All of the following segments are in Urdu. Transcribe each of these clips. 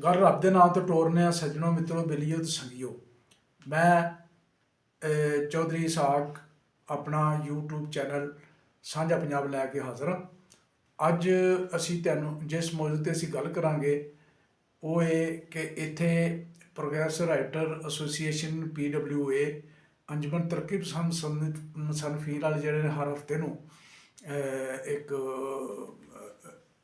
ਗੱਲ ਰੱਬ ਦੇ ਨਾਮ ਤੋਂ ਟੋਰਨੇ ਆ ਸੱਜਣੋ ਮਿੱਤਰੋ ਬੇਲੀਓ ਤੇ ਸੰਗੀਓ। ਮੈਂ ਚੌਧਰੀ ਇਸਾਕ ਆਪਣਾ YouTube ਚੈਨਲ ਸਾਂਝਾ ਪੰਜਾਬ ਲੈ ਕੇ ਹਾਜ਼ਰ ਹਾਂ। ਅੱਜ ਅਸੀਂ ਤੁਹਾਨੂੰ ਜਿਸ ਮੌਜੂ 'ਤੇ ਅਸੀਂ ਗੱਲ ਕਰਾਂਗੇ ਉਹ ਇਹ ਕਿ ਇੱਥੇ progress writer association PWA Anjuman ਤਰੱਕੀ ਪਸੰਦ ਮੁਸਨਫੀਨ ਵਾਲੇ ਜਿਹੜੇ ਨੇ ਹਰ ਹਫਤੇ ਨੂੰ ਇੱਕ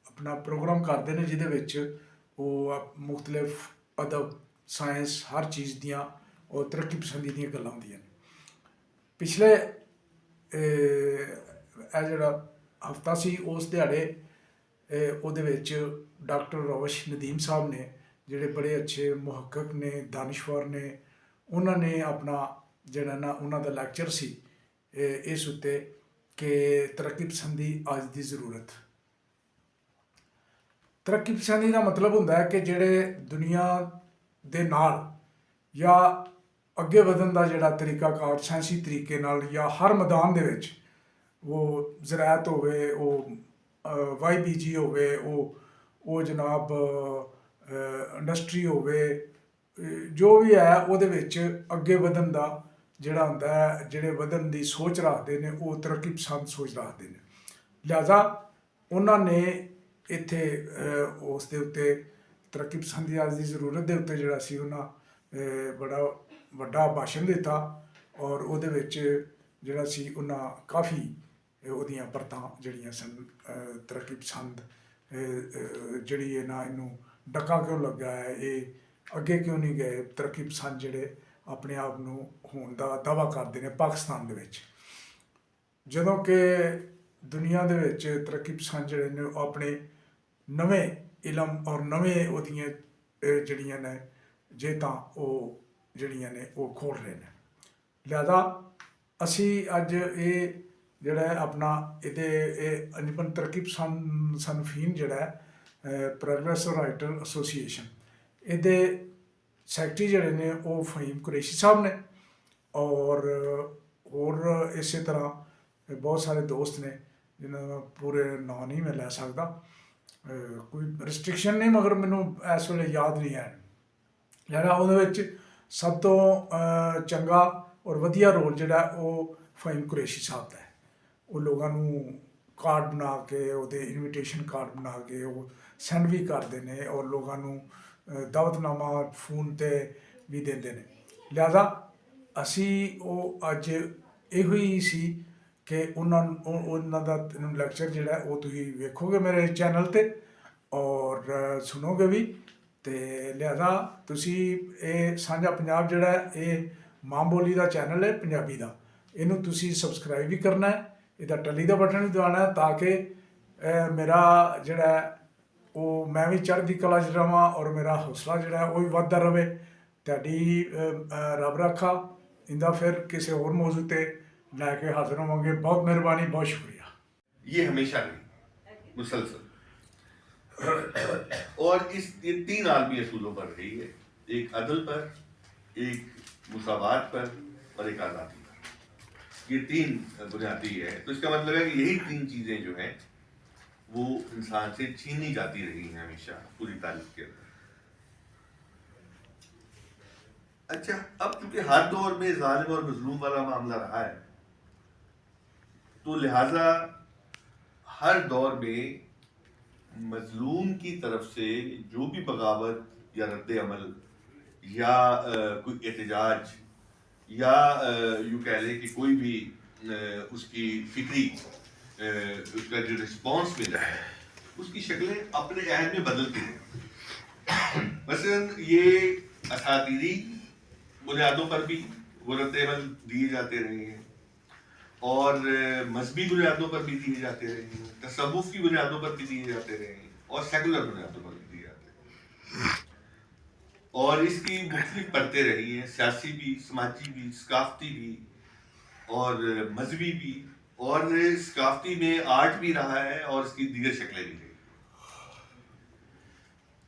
ਆਪਣਾ ਪ੍ਰੋਗਰਾਮ ਕਰਦੇ ਨੇ ਜਿਹਦੇ ਵਿੱਚ ਉਹ ਮੁਖਤਲਿਫ ਅਦਬ ਸਾਇੰਸ ਹਰ ਚੀਜ਼ ਦੀਆਂ ਉਹ ਤਰੱਕੀ ਪਸੰਦੀ ਦੀਆਂ ਗੱਲਾਂ ਹੁੰਦੀਆਂ ਨੇ। ਪਿਛਲੇ ਇਹ ਜਿਹੜਾ ਹਫਤਾ ਸੀ ਉਸ ਦਿਹਾੜੇ ਉਹਦੇ ਵਿੱਚ ਡਾਕਟਰ ਰੋਸ਼ ਨਦੀਮ ਸਾਹਿਬ ਨੇ ਜਿਹੜੇ ਬੜੇ ਅੱਛੇ ਮੁਹੱਕਕ ਨੇ ਦਾਨਿਸ਼ਵਰ ਨੇ ਉਹਨਾਂ ਨੇ ਆਪਣਾ ਜਿਹੜਾ ਨਾ ਉਹਨਾਂ ਦਾ ਲੈਕਚਰ ਸੀ ਇਸ ਉੱਤੇ ਕਿ ਤਰੱਕੀ ਪਸੰਦੀ ਅੱਜ ਦੀ ਜ਼ਰੂਰਤ। ਤਰੱਕੀ ਪਸੰਦੀ ਦਾ ਮਤਲਬ ਹੁੰਦਾ ਹੈ ਕਿ ਜਿਹੜੇ ਦੁਨੀਆ ਦੇ ਨਾਲ ਜਾਂ ਅੱਗੇ ਵਧਣ ਦਾ ਜਿਹੜਾ ਤਰੀਕਾਕਾਰ ਸਾਇੰਸੀ ਤਰੀਕੇ ਨਾਲ ਜਾਂ ਹਰ ਮੈਦਾਨ ਦੇ ਵਿੱਚ ਉਹ ਜ਼ਰਾਅਤ ਹੋਵੇ ਉਹ YBG ਹੋਵੇ ਉਹ ਜਨਾਬ ਇੰਡਸਟਰੀ ਹੋਵੇ ਜੋ ਵੀ ਹੈ ਉਹਦੇ ਵਿੱਚ ਅੱਗੇ ਵਧਣ ਦਾ ਜਿਹੜਾ ਹੁੰਦਾ ਹੈ ਜਿਹੜੇ ਵਧਣ ਦੀ ਸੋਚ ਰੱਖਦੇ ਨੇ ਉਹ ਤਰੱਕੀ ਪਸੰਦ ਸੋਚ ਰੱਖਦੇ ਨੇ। ਲਿਹਾਜ਼ਾ ਉਹਨਾਂ ਨੇ ਇੱਥੇ ਉਸ ਦੇ ਉੱਤੇ ਤਰੱਕੀ ਪਸੰਦੀ ਅੱਜ ਦੀ ਜ਼ਰੂਰਤ ਦੇ ਉੱਤੇ ਜਿਹੜਾ ਸੀ ਉਹਨਾਂ ਬੜਾ ਵੱਡਾ ਭਾਸ਼ਣ ਦਿੱਤਾ ਔਰ ਉਹਦੇ ਵਿੱਚ ਜਿਹੜਾ ਸੀ ਉਹਨਾਂ ਕਾਫੀ ਉਹਦੀਆਂ ਪਰਤਾਂ ਜਿਹੜੀਆਂ ਸਨ ਤਰੱਕੀ ਪਸੰਦ ਜਿਹੜੀ ਇਹਨੂੰ ਡੱਕਾ ਕਿਉਂ ਲੱਗਾ ਹੈ ਇਹ ਅੱਗੇ ਕਿਉਂ ਨਹੀਂ ਗਏ ਤਰੱਕੀ ਪਸੰਦ ਜਿਹੜੇ ਆਪਣੇ ਆਪ ਨੂੰ ਹੋਣ ਦਾ ਦਾਅਵਾ ਕਰਦੇ ਨੇ ਪਾਕਿਸਤਾਨ ਦੇ ਵਿੱਚ। ਜਦੋਂ ਕਿ ਦੁਨੀਆ ਦੇ ਵਿੱਚ ਤਰੱਕੀ ਪਸੰਦ ਜਿਹੜੇ ਨੇ ਉਹ ਆਪਣੇ ਨਵੇਂ ਇਲਮ ਔਰ ਨਵੇਂ ਉਹਦੀਆਂ ਜਿਹੜੀਆਂ ਨੇ ਜੇ ਤਾਂ ਉਹ ਜਿਹੜੀਆਂ ਨੇ ਉਹ ਖੋਲ ਰਹੇ ਨੇ। ਲਿਹਾਜ਼ਾ ਅਸੀਂ ਅੱਜ ਇਹ ਜਿਹੜਾ ਆਪਣਾ ਇਹ ਅੰਜਮਨ ਤਰੱਕੀ ਪਸੰਦ ਮੁਸਨਫੀਨ ਜਿਹੜਾ ਪ੍ਰੋਗਰੈਸ ਰਾਈਟਰ ਐਸੋਸੀਏਸ਼ਨ ਇਹਦੇ ਸੈਕਟਰੀ ਜਿਹੜੇ ਨੇ ਉਹ ਫਹੀਮ ਕੁਰੈਸ਼ੀ ਸਾਹਿਬ ਨੇ ਔਰ ਹੋਰ ਇਸੇ ਤਰ੍ਹਾਂ ਬਹੁਤ ਸਾਰੇ ਦੋਸਤ ਨੇ ਜਿਨ੍ਹਾਂ ਦਾ ਪੂਰੇ ਨਾਂ ਨਹੀਂ ਮੈਂ ਲੈ ਸਕਦਾ, ਕੋਈ ਰਿਸਟ੍ਰਿਕਸ਼ਨ ਨਹੀਂ ਮਗਰ ਮੈਨੂੰ ਇਸ ਵੇਲੇ ਯਾਦ ਨਹੀਂ ਹੈ। ਜਿਹੜਾ ਉਹਦੇ ਵਿੱਚ ਸਭ ਤੋਂ ਚੰਗਾ ਔਰ ਵਧੀਆ ਰੋਲ ਜਿਹੜਾ ਉਹ ਫਹੀਮ ਕੁਰੈਸ਼ੀ ਸਾਹਿਬ ਦਾ ਹੈ। ਉਹ ਲੋਕਾਂ ਨੂੰ ਕਾਰਡ ਬਣਾ ਕੇ ਉਹਦੇ ਇਨਵੀਟੇਸ਼ਨ ਕਾਰਡ ਬਣਾ ਕੇ ਉਹ ਸੈਂਡ ਵੀ ਕਰਦੇ ਨੇ ਔਰ ਲੋਕਾਂ ਨੂੰ ਦਾਵਤਨਾਮਾ ਫੋਨ 'ਤੇ ਵੀ ਦਿੰਦੇ ਨੇ। ਲਿਹਾਜ਼ਾ ਅਸੀਂ ਉਹ ਅੱਜ ਇਹੋ ਹੀ ਸੀ ਕਿ ਉਹਨਾਂ ਦਾ ਲੈਕਚਰ ਜਿਹੜਾ ਉਹ ਤੁਸੀਂ ਵੇਖੋਗੇ ਮੇਰੇ ਚੈਨਲ 'ਤੇ ਔਰ ਸੁਣੋਗੇ ਵੀ। ਅਤੇ ਲਿਹਾਜ਼ਾ ਤੁਸੀਂ ਇਹ ਸਾਂਝਾ ਪੰਜਾਬ ਜਿਹੜਾ ਇਹ ਮਾਂ ਬੋਲੀ ਦਾ ਚੈਨਲ ਹੈ ਪੰਜਾਬੀ ਦਾ, ਇਹਨੂੰ ਤੁਸੀਂ ਸਬਸਕ੍ਰਾਈਬ ਵੀ ਕਰਨਾ ਹੈ, ਇਹਦਾ ਟੱਲੀ ਦਾ ਬਟਨ ਵੀ ਦਬਾਉਣਾ ਤਾਂ ਕਿ ਮੇਰਾ ਜਿਹੜਾ ਉਹ ਮੈਂ ਵੀ ਚੜ੍ਹਦੀ ਕਲਾ 'ਚ ਰਹਾਂ ਔਰ ਮੇਰਾ ਹੌਸਲਾ ਜਿਹੜਾ ਉਹ ਵੀ ਵੱਧਦਾ ਰਹੇ। ਤੁਹਾਡੀ ਰੱਬ ਰਾਖਾ। ਇੰਦਾ ਫਿਰ ਕਿਸੇ ਹੋਰ ਮੌਜੂ 'ਤੇ ਲੈ ਕੇ ਹਾਜ਼ਰ ਹੋਵਾਂਗੇ। ਬਹੁਤ ਮਿਹਰਬਾਨੀ, ਬਹੁਤ ਸ਼ੁਕریہ। یہ ہمیشہ نہیں، مسلسل اور یہ تین عالمی اصولوں پر رہی ہے، ایک عدل پر، ایک مساوات پر اور ایک آزادی پر۔ یہ تین بنیادی ہے، تو اس کا مطلب ہے کہ یہی تین چیزیں جو ہیں وہ انسان سے چھینی جاتی رہی ہیں ہمیشہ پوری تاریخ کے اندر۔ اچھا، اب چونکہ ہر دور میں ظالم اور مظلوم والا معاملہ رہا ہے تو لہٰذا ہر دور میں مظلوم کی طرف سے جو بھی بغاوت یا رد عمل یا کوئی احتجاج یا یوں کہہ لیں کہ کوئی بھی اس کی فکری اس کا جو رسپانس ملا ہے اس کی شکلیں اپنے عہد میں بدلتی ہیں۔ مثلا یہ اساطیری بنیادوں پر بھی وہ رد عمل دیے جاتے رہے ہیں اور مذہبی بنیادوں پر بھی دیے جاتے رہے ہیں، تصوف کی بنیادوں پر بھی دیے جاتے رہے ہیں اور سیکولر بنیادوں پر بھی دیے جاتے ہیں، اور اس کی مختلف پرتیں رہی ہیں، سیاسی بھی، سماجی بھی، ثقافتی بھی اور مذہبی بھی، اور ثقافتی میں آرٹ بھی رہا ہے اور اس کی دیگر شکلیں بھی رہی۔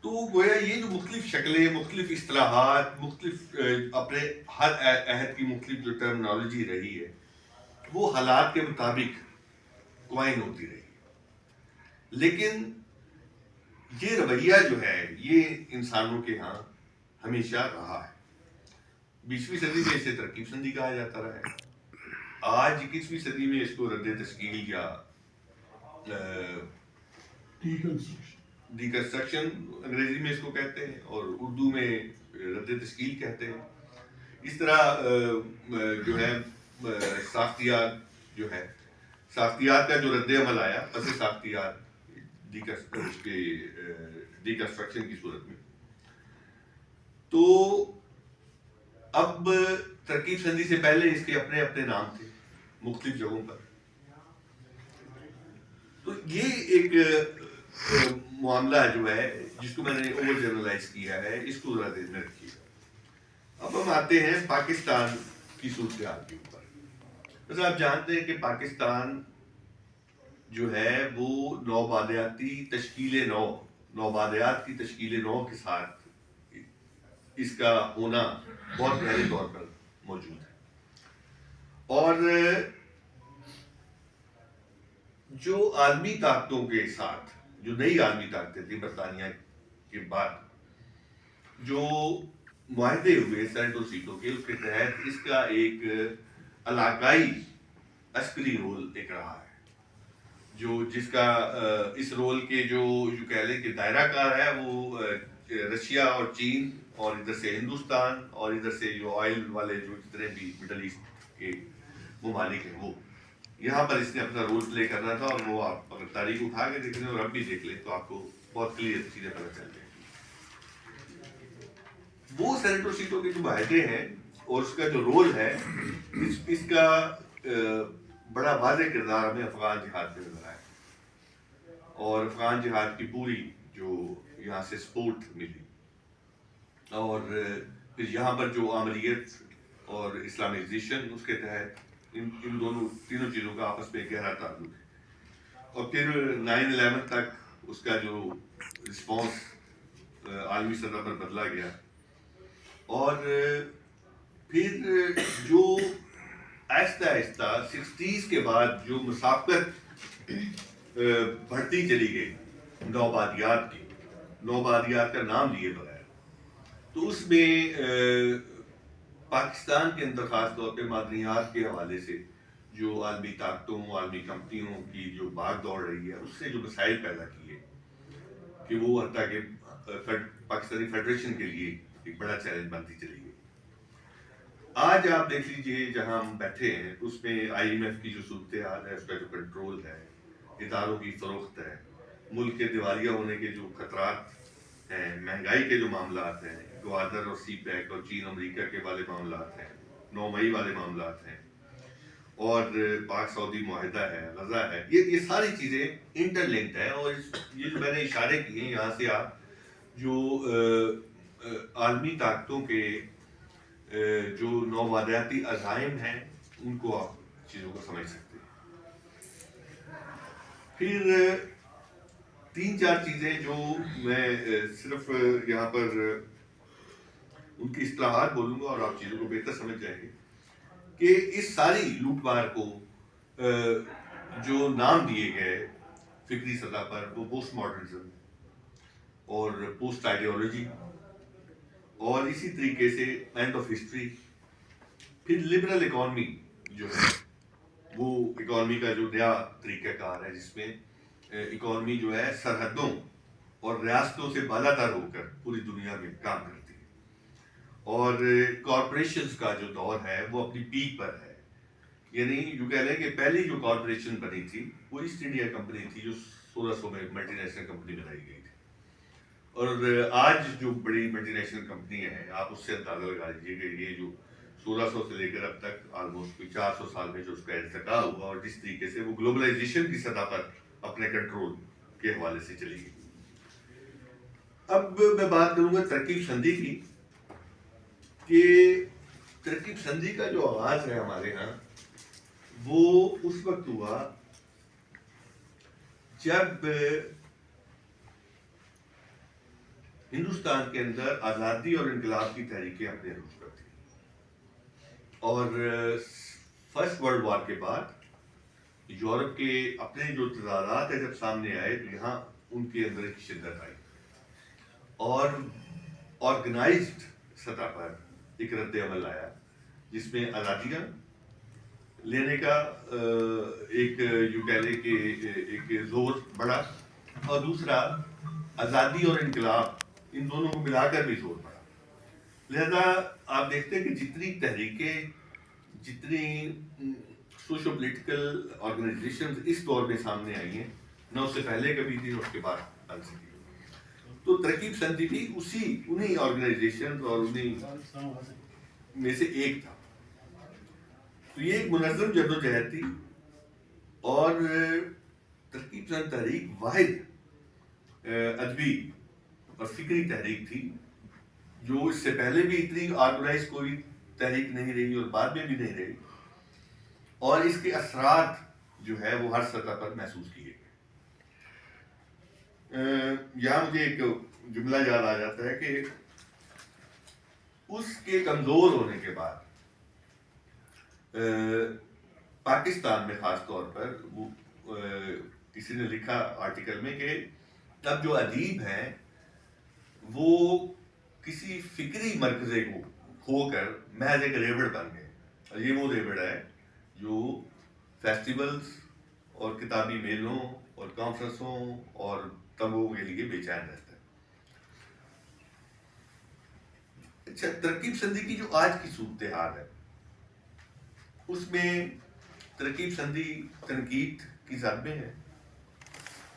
تو گویا یہ جو مختلف شکلیں، مختلف اصطلاحات، مختلف اپنے ہر عہد کی مختلف جو ٹرمنالوجی رہی ہے وہ حالات کے مطابق قوائن ہوتی رہی، لیکن یہ رویہ جو ہے یہ انسانوں کے ہاں ہمیشہ رہا ہے. 20ویں صدی میں اسے ترکیب پسندی کہا جاتا رہا ہے. آج 21ویں صدی میں اس کو رد تشکیل یا ڈیکنسٹرکشن انگریزی میں اس کو کہتے ہیں اور اردو میں رد تشکیل کہتے ہیں. اس طرح جو ہے ساختیات جو ہے ساختیات کا جو رد عمل آیا پس ساختیات ڈیکنسٹرکشن کی صورت میں. تو اب ترکیب سندھی سے پہلے اس کے اپنے اپنے نام تھے مختلف جگہوں پر. تو یہ ایک معاملہ جو ہے جس کو میں نے اوور جنرلائز کیا ہے اس کو ذرا دیر میں رکھیے. اب ہم آتے ہیں پاکستان کی صورتحال کے اوپر. بس آپ جانتے ہیں کہ پاکستان جو ہے وہ نوبادیاتی نوبادیات کی تشکیل نو کے ساتھ اس کا ہونا بہت گہرے طور پر موجود ہے. اور جو عالمی طاقتوں کے ساتھ جو نئی عالمی طاقتیں تھیں برطانیہ کے بعد جو معاہدے ہوئے سینٹو سیٹوں کے اس کے تحت اس کا ایک علاقائی عسکری رول ایک رہا ہے جو جس کا اس رول کے جو کہہ لیں کہ دائرہ کار ہے وہ رشیا اور چین اور ادھر سے ہندوستان اور ادھر سے جو آئل والے جو جتنے بھی مڈل ایسٹ کے ممالک ہیں وہ یہاں پر اس نے اپنا رول پلے کرنا تھا. اور وہ آپ اگر تاریخ اٹھا کے دیکھ لیں اور اب بھی دیکھ لیں تو آپ کو بہت کلیئر چیزیں پتہ چل جائیں گی. وہ سینٹو سیٹوں کے جو معاہدے ہیں اور اس کا جو رول ہے اس کا بڑا واضح کردار ہمیں افغان جہاد میں نظر آیا. اور افغان جہاد کی پوری جو یہاں سے سپورٹ ملی اور پھر یہاں پر جو عملیت اور اسلامائزیشن اس کے تحت ان دونوں تینوں چیزوں کا آپس میں گہرا تعلق ہے. اور پھر 9/11 تک اس کا جو رسپانس عالمی سطح پر بدلا گیا. اور پھر جو آہستہ آہستہ 60s کے بعد جو مسابقت بڑھتی چلی گئی نوبادیات کا نام لیے بغیر تو اس میں پاکستان کے اندر خاص طور پہ معدنیات کے حوالے سے جو عالمی طاقتوں عالمی کمپنیوں کی جو بھاگ دوڑ رہی ہے اس سے جو مسائل پیدا کیے کہ وہ حتیٰ کہ پاکستانی فیڈریشن کے لیے ایک بڑا چیلنج بنتی چلی گئی. آج آپ دیکھ لیجئے جہاں ہم بیٹھے ہیں اس میں IMF کی جو صورتحال ہے اس کا جو کنٹرول ہے اداروں کی فروخت ہے ملک کے دیوالیہ ہونے کے جو خطرات ہیں مہنگائی کے جو معاملات ہیں گوادر اور سی پیک اور چین امریکہ کے والے معاملات ہیں 9 مئی والے معاملات ہیں اور پاک سعودی معاہدہ ہے غزہ ہے یہ ساری چیزیں انٹر لنکڈ ہیں. اور یہ جو میں نے اشارے کیے ہیں یہاں سے آپ جو عالمی طاقتوں کے جو نوبادیاتی عزائم ہیں ان کو آپ چیزوں کو سمجھ سکتے ہیں. پھر 3-4 چیزیں جو میں صرف یہاں پر ان کی اصطلاحات بولوں گا اور آپ چیزوں کو بہتر سمجھ جائیں گے کہ اس ساری لوٹ مار کو جو نام دیے گئے فکری سطح پر وہ پوسٹ ماڈرنزم اور پوسٹ آئیڈیالوجی اور اسی طریقے سے اینڈ آف ہسٹری. پھر لبرل اکانومی جو ہے وہ اکانومی کا جو نیا طریقہ کار ہے جس میں اکانومی جو ہے سرحدوں اور ریاستوں سے بالاتر ہو کر پوری دنیا میں کام کرتی ہے. اور کارپوریشنز کا جو دور ہے وہ اپنی پیک پر ہے. یعنی جو کہہ لیں کہ پہلی جو کارپوریشن بنی تھی وہ ایسٹ انڈیا کمپنی تھی جو 1600 میں ملٹی نیشنل کمپنی بنائی گئی تھی. اور آج جو بڑی ملٹی نیشنل کمپنی ہے آپ اس سے اندازہ لگا لیجیے کہ یہ جو 1600 سے لے کر اب تک آلموسٹ 400 سال میں جو اس کا ارتقا ہوا اور جس طریقے سے وہ گلوبلائزیشن کی سطح پر اپنے کنٹرول کے حوالے سے چلی گئی. اب میں بات کروں گا ترکیب سندھی کی کہ ترکیب سندھی کا جو آغاز ہے ہمارے ہاں وہ اس وقت ہوا جب ہندوستان کے اندر آزادی اور انقلاب کی تحریکیں اپنے عروج پر تھیں. اور فرسٹ ورلڈ وار کے بعد یورپ کے اپنے جو تضادات ہیں جب سامنے آئے تو یہاں ان کے اندر ایک شدت آئی. اور آرگنائزڈ سطح پر ایک رد عمل آیا جس میں آزادیاں لینے کا ایک یوں کہہ لیں کہ ایک زور بڑھا، اور دوسرا آزادی اور انقلاب ان دونوں کو ملا کر بھی زور بڑھا۔ لہذا آپ دیکھتے ہیں کہ جتنی تحریکیں، جتنی سوشو پولیٹیکل آرگنائزیشن اس دور میں سامنے آئی ہیں، نہ اس سے پہلے کبھی تھی اور اس کے بعد بن سکی، تو ترقی پسندی بھی انہی آرگنائزیشن اور انہی میں سے ایک تھا۔ تو یہ ایک منظم جدوجہد تھی، اور ترقی پسند تحریک واحد ادبی اور فکری تحریک تھی جو اس سے پہلے بھی اتنی آرگنائز کوئی تحریک نہیں رہی اور بعد میں بھی نہیں رہی، اور اس کے اثرات جو ہے وہ ہر سطح پر محسوس کیے گئے۔ یہاں مجھے ایک جملہ یاد آ جاتا ہے کہ اس کے کمزور ہونے کے بعد پاکستان میں خاص طور پر وہ کسی نے لکھا آرٹیکل میں کہ اب جو ادیب ہیں وہ کسی فکری مرکزے کو کھو کر محض ایک ریوڑ بن گئے، اور یہ وہ ریوڑ ہے جو فیسٹیولز اور کتابی میلوں اور کانفرنسوں اور تنگوں کے لیے بے چین رہتا ہے۔ اچھا، ترقی پسندی کی جو آج کی صورتحال ہے اس میں ترقی پسندی تنقید کی زد میں ہے،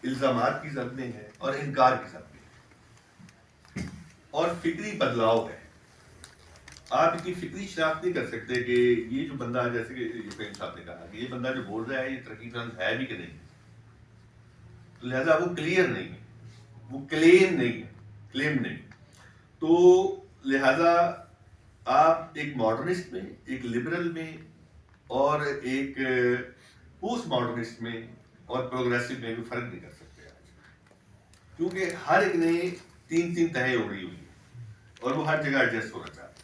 الزامات کی زد میں ہے، اور انکار کی زد میں ہے، اور فکری بدلاؤ ہے۔ آپ اتنی فکری شناخت نہیں کر سکتے کہ یہ جو بندہ، جیسے کہ فہیم صاحب نے کہا کہ یہ بندہ جو بول رہا ہے یہ ترقی پسند ہے بھی کہ نہیں، تو لہذا وہ کلیئر نہیں ہے، وہ کلیم نہیں ہے، کلیم نہیں۔ تو لہذا آپ ایک ماڈرنسٹ میں، ایک لبرل میں، اور ایک پوسٹ ماڈرنسٹ میں اور پروگریسو میں بھی فرق نہیں کر سکتے آج، کیونکہ ہر ایک نے تین تہیں اوڑھی ہوئی ہیں اور وہ ہر جگہ ایڈجسٹ ہونا چاہتا ہے۔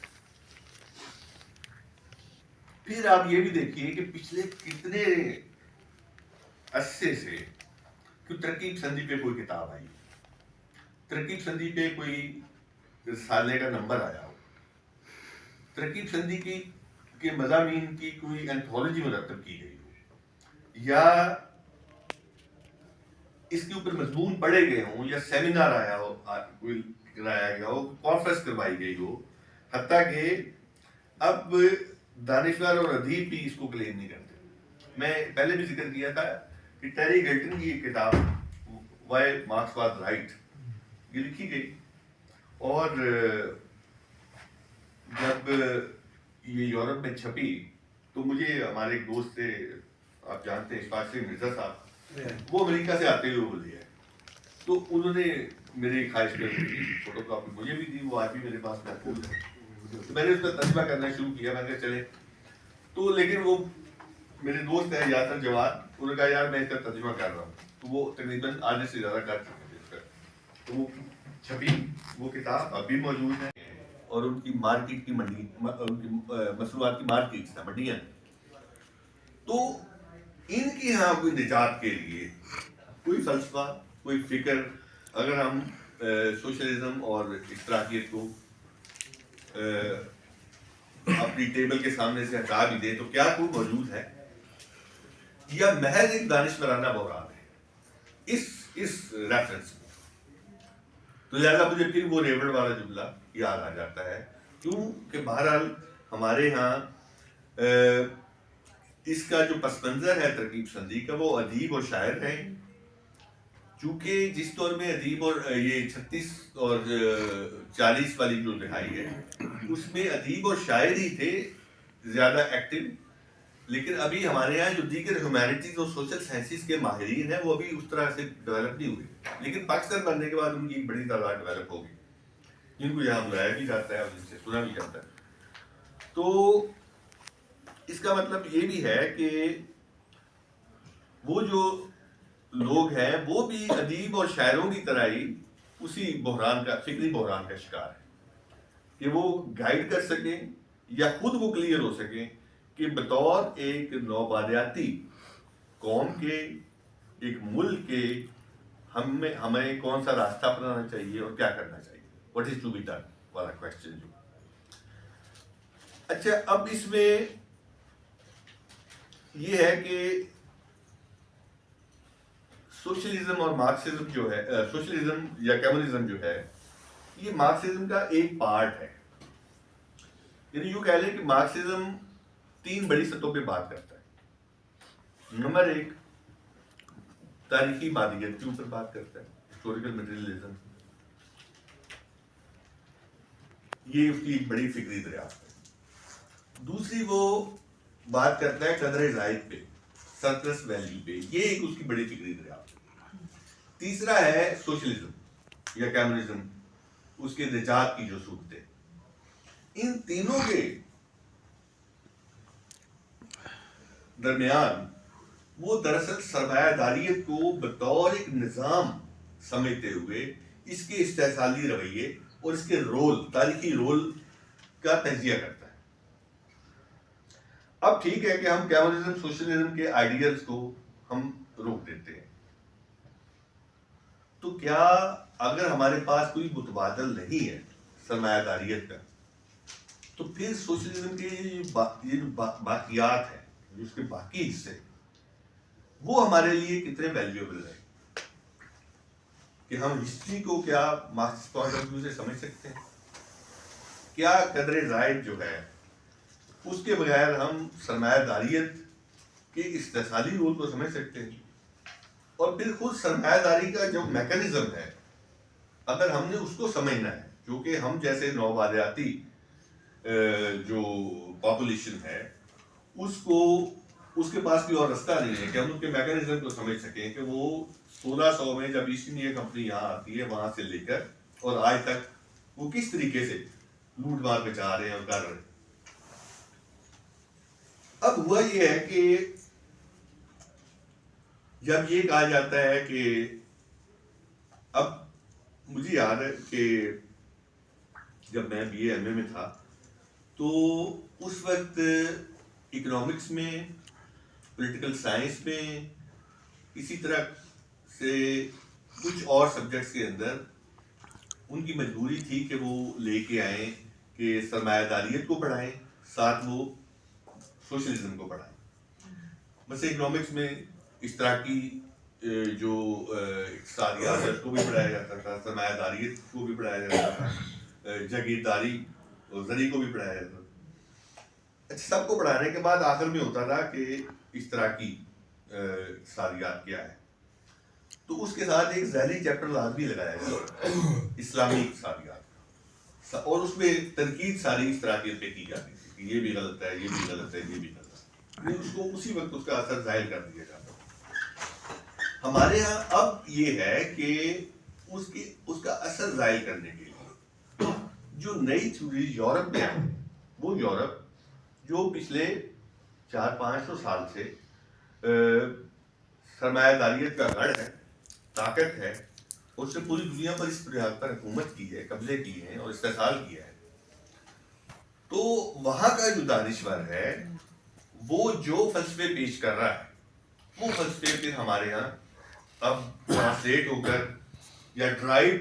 پھر آپ یہ بھی دیکھیے کہ پچھلے کتنے عرصے سے کہ ترقی پسندی پہ کوئی کتاب آئی، ترقی پسندی پہ کوئی رسالے کا نمبر آیا ہو، ترقی پسندی کے مضامین کی کوئی اینتھولوجی مرتب کی گئی ہو، یا اس کے اوپر مضمون پڑھے گئے ہوں، یا سیمینار آیا ہو، کوئی کرایا گیا ہو، کانفرنس کروائی گئی ہو، حتیٰ کہ اب دانشور اور ادیب بھی اس کو کلیم نہیں کرتے۔ میں پہلے بھی ذکر کیا تھا کہ ٹیری گلٹن کی ایک کتاب وائی مارکس واز رائٹ یہ لکھی گئی، اور جب یہ یورپ میں چھپی تو مجھے ہمارے ایک دوست تھے، آپ جانتے ہیں اشفاق سنگھ مرزا صاحب، وہ امریکہ سے آتے ہوئے بولے ہیں، تو انہوں نے میری خواہش کر فوٹو کاپی مجھے بھی دی، وہ آج بھی میرے پاس محفوظ ہے، تو میں نے اس کا ترجمہ کرنا شروع کیا، میں نے کہا چلے، تو لیکن وہ میرے دوست ہیں یاسر جواد، انہوں نے کہا یار میں اس کا ترجمہ کر رہا ہوں، تو وہ تقریباً آدھے سے زیادہ کر چکے تھے اس کا، تو وہ چھپی وہ کتاب ابھی موجود ہے، اور ان کی مارکیٹ کی منڈی، ان کی مصنوعات کی مارکیٹ ہے، منڈیاں، تو ان کی یہاں کوئی نجات کے لیے کوئی فلسفہ، کوئی فکر، اگر ہم سوشلزم اور اشتراکیت کو اپنی ٹیبل کے سامنے سے ہٹا بھی دے تو کیا کوئی موجود ہے، یا محض ایک دانشورانہ بحران ہے اس ریفرنس میں؟ تو لہٰذا مجھے پھر وہ ریوڑ والا جملہ یاد آ جاتا ہے، کیوں کہ بہرحال ہمارے ہاں اس کا جو پس منظر ہے ترقی پسندی کا، وہ ادیب اور شاعر ہیں، چونکہ جس دور میں ادیب اور یہ 36 اور 40 والی جو دہائی ہے اس میں ادیب اور شاعر ہی تھے زیادہ ایکٹیو، لیکن ابھی ہمارے یہاں جو دیگر ہیومینٹیز اور سوشل سائنسز کے ماہرین ہیں وہ ابھی اس طرح سے ڈیولپ نہیں ہوئے، لیکن پاکستان بننے کے بعد ان کی ایک بڑی تعداد ڈیولپ ہوگی، جن کو یہاں بلایا بھی جاتا ہے اور جن سے سنا بھی جاتا ہے۔ تو اس کا مطلب یہ بھی ہے کہ وہ جو لوگ ہیں وہ بھی ادیب اور شاعروں کی طرح ہی اسی بحران کا، فکری بحران کا شکار ہے، کہ وہ گائیڈ کر سکیں یا خود وہ کلیئر ہو سکیں کہ بطور ایک نوبادیاتی قوم کے، ایک ملک کے، ہمیں کون سا راستہ اپنانا چاہیے اور کیا کرنا چاہیے۔ what is to be done والا question جو. اچھا اب اس میں یہ ہے کہ سوشلزم اور مارکسزم جو ہے، سوشلزم یا کمیونزم جو ہے یہ مارکسزم کا ایک پارٹ ہے. یعنی یوں کہہ لیں کہ مارکسزم 3 بڑی سطحوں پہ بات کرتا ہے. نمبر 1 تاریخی مادیت کے اوپر بات کرتا ہے، ہسٹوریکل مٹیریلزم، یہ اس کی ایک بڑی فکری دریافت ہے. دوسری وہ بات کرتا ہے قدر زائد پہ، سرپلس ویلیو پہ، یہ ایک اس کی بڑی فکری دریافت ہے. تیسرا ہے سوشلزم یا کمیونزم، اس کے نجات کی جو صورتیں. ان تینوں کے درمیان وہ دراصل سرمایہ داریت کو بطور ایک نظام سمجھتے ہوئے اس کے استحصالی رویے اور اس کے رول، تاریخی رول کا تجزیہ کرتا ہے. اب ٹھیک ہے کہ ہم کمیونزم سوشلزم کے آئیڈیلز کو ہم روک دیتے ہیں، تو کیا اگر ہمارے پاس کوئی متبادل نہیں ہے سرمایہ داریت کا، تو پھر سوشلزم کے یہ جو باقیات ہیں، جو اس کے باقی حصے، وہ ہمارے لیے کتنے ویلیوبل ہیں کہ ہم ہسٹری کو کیا مارکسسٹ پوائنٹ آف ویو سے سمجھ سکتے ہیں؟ کیا قدر زائد جو ہے اس کے بغیر ہم سرمایہ داریت کے استحصالی رول کو سمجھ سکتے ہیں؟ اور پھر خود سرمایہ داری کا جو میکانزم ہے، اگر ہم نے اس کو سمجھنا ہے، جو کہ ہم جیسے نوبادیاتی جو پاپولیشن ہے اس کے پاس کوئی اور رستہ نہیں ہے کہ ہم ان کے میکانزم کو سمجھ سکیں کہ وہ 1600 میں جب ایسٹ انڈیا کمپنی یہاں آتی ہے وہاں سے لے کر اور آج تک وہ کس طریقے سے لوٹ مار بچا رہے ہیں اور کر رہے ہیں. اب ہوا یہ ہے کہ جب یہ کہا جاتا ہے کہ اب مجھے یاد ہے کہ جب میں بی اے ایم اے میں تھا تو اس وقت اکنامکس میں، پولیٹیکل سائنس میں، اسی طرح سے کچھ اور سبجیکٹس کے اندر ان کی مجبوری تھی کہ وہ لے کے آئیں کہ سرمایہ داریت کو پڑھائیں، ساتھ وہ سوشلزم کو پڑھائیں. بس اکنامکس میں اس طرح کی جو اقتصادیات ہے اس کو بھی پڑھایا جاتا تھا، سرمایہ داریت کو بھی پڑھایا جاتا تھا، جاگیرداری اور زری کو بھی پڑھایا جاتا تھا. اچھا، سب کو پڑھانے کے بعد آخر میں ہوتا تھا کہ اس طرح کی اقتصادیات کیا ہے، تو اس کے ساتھ ایک ذیلی چیپٹر لازمی لگایا جاتا ہے اسلامی اقتصادیات، اور اس میں تنقید ساری اس طرح کی پہ کی جاتی تھی کہ یہ بھی غلط ہے، یہ بھی غلط ہے، یہ بھی غلط ہے. اس کو اسی وقت اس کا اثر ظاہر کر دیا جاتا. ہمارے ہاں اب یہ ہے کہ اس کا اثر ظاہر کرنے کے لیے جو نئی تھیوری یورپ میں آئی، وہ یورپ جو پچھلے 400-500 سال سے سرمایہ داریت کا گڑھ ہے، طاقت ہے، اس نے پوری دنیا پر اس بنیاد پر حکومت کی ہے، قبضے کیے ہیں اور استحصال کیا ہے. تو وہاں کا جو دانشور ہے وہ جو فلسفے پیش کر رہا ہے، وہ فلسفے پھر ہمارے یہاں اب ٹرانسلیٹ ہو کر یا ڈرائیو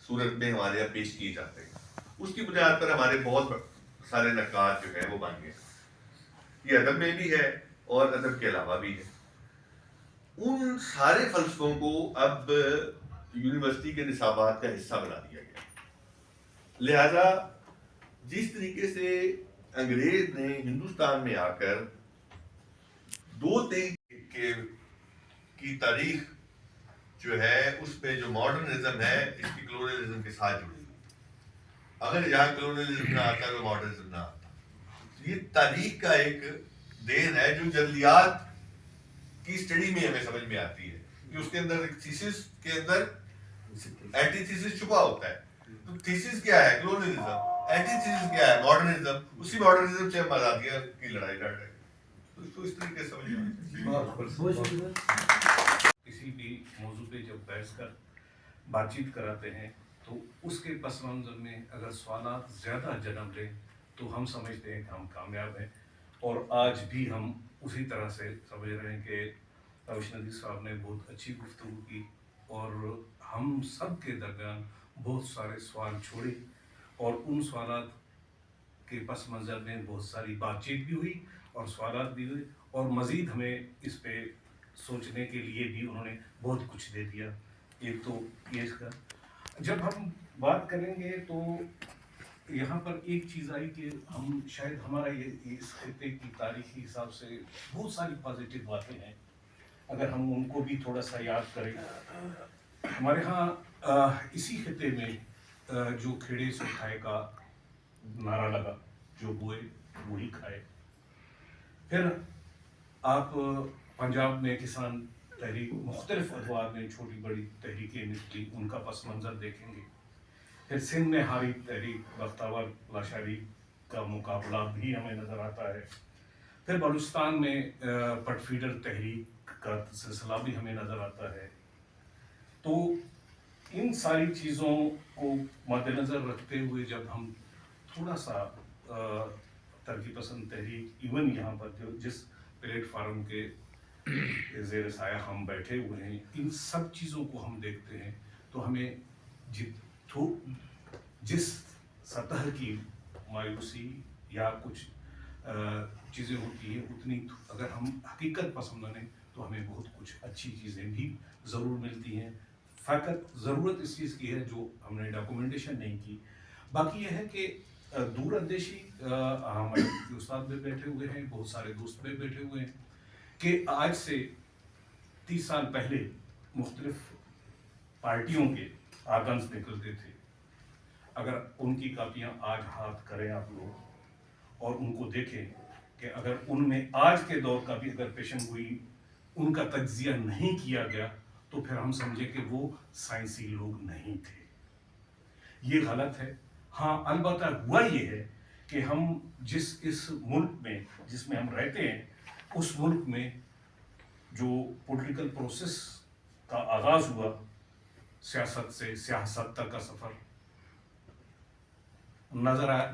صورت میں ہمارے یہاں پیش کیے جاتے ہیں. اس کی بنیاد پر ہمارے بہت سارے نقاد جو ہے وہ بن گئے. یہ ادب میں بھی ہے اور ادب کے علاوہ بھی ہے. ان سارے فلسفوں کو اب یونیورسٹی کے نصابات کا حصہ بنا دیا گیا. لہذا جس طریقے سے انگریز نے ہندوستان میں آ کر 2-3 کی تاریخ جو ہے اس پہ جو ماڈرنزم ہے اس کی کلونیلزم کے ساتھ جڑی ہوئی. اگر یہاں کلونیلزم نہ آتا تو ماڈرنزم نہ آتا. یہ تاریخ کا ایک دین ہے جو جدلیات کی اسٹڈی میں ہمیں سمجھ میں آتی ہے کہ اس کے اندر ایک تھیسس کے اندر اینٹی تھیسس چھپا ہوتا ہے. تو تھیسس کیا ہے؟ کلونیلزم. اینٹی تھیسس کیا ہے؟ ماڈرنزم. اسی ماڈرنزم سے ہم آزادیاں کی لڑائی لڑ رہے ہیں. تو اس کو اس طریقے سے سمجھنا. کسی بھی موضوع پہ جب بیٹھ کر بات چیت کراتے ہیں تو اس کے پس منظر میں اگر سوالات زیادہ جنم لیں تو ہم سمجھتے ہیں کہ ہم کامیاب ہیں. اور آج بھی ہم اسی طرح سے سمجھ رہے ہیں کہ روش ندی صاحب نے بہت اچھی گفتگو کی اور ہم سب کے درمیان بہت سارے سوال چھوڑے اور ان سوالات کے پس منظر میں بہت ساری بات چیت بھی ہوئی اور سوالات بھی ہوئے اور مزید ہمیں اس پہ سوچنے کے لیے بھی انہوں نے بہت کچھ دے دیا. ایک تو یہ اس کا جب ہم بات کریں گے تو یہاں پر ایک چیز آئی کہ ہم شاید ہمارا یہ اس خطے کی تاریخی حساب سے بہت ساری پازیٹیو باتیں ہیں اگر ہم ان کو بھی تھوڑا سا یاد کریں. ہمارے ہاں اسی خطے میں جو کھیڑے سو کھائے کا نعرہ لگا, جو بوئے وہی کھائے. پھر آپ پنجاب میں کسان تحریک مختلف ادوار میں چھوٹی بڑی تحریکیں نکلی, ان کا پس منظر دیکھیں گے. پھر سندھ میں ہاری تحریک بختیار لاشاری کا مقابلہ بھی ہمیں نظر آتا ہے. پھر بلوچستان میں پٹ فیڈر تحریک کا سلسلہ بھی ہمیں نظر آتا ہے. تو ان ساری چیزوں کو مد نظر رکھتے ہوئے جب ہم تھوڑا سا ترقی پسند تحریک ایون یہاں پر جس پلیٹ فارم کے زیر سایہ ہم بیٹھے ہوئے ہیں, ان سب چیزوں کو ہم دیکھتے ہیں تو ہمیں جس سطح کی مایوسی یا کچھ چیزیں ہوتی ہیں اتنی اگر ہم حقیقت پسند بنیں تو ہمیں بہت کچھ اچھی چیزیں بھی ضرور ملتی ہیں. فقط ضرورت اس چیز کی ہے جو ہم نے ڈاکومنٹیشن نہیں کی. باقی یہ ہے کہ دور اندیشی ہمارے استاد بھی بیٹھے ہوئے ہیں, بہت سارے دوست بھی بیٹھے ہوئے ہیں کہ آج سے 30 سال پہلے مختلف پارٹیوں کے آرگنز نکلتے تھے. اگر ان کی کاپیاں آج ہاتھ کریں آپ لوگ اور ان کو دیکھیں کہ اگر ان میں آج کے دور کا بھی اگر پیشن گوئی ان کا تجزیہ نہیں کیا گیا تو پھر ہم سمجھیں کہ وہ سائنسی لوگ نہیں تھے. یہ غلط ہے. ہاں البتہ ہوا یہ ہے کہ ہم اس ملک میں جس میں ہم رہتے ہیں اس ملک میں جو پولیٹیکل پروسیس کا آغاز ہوا, سیاست سے سیاست تک کا سفر,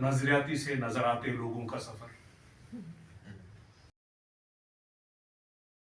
نظریاتی سے نظر آتے لوگوں کا سفر,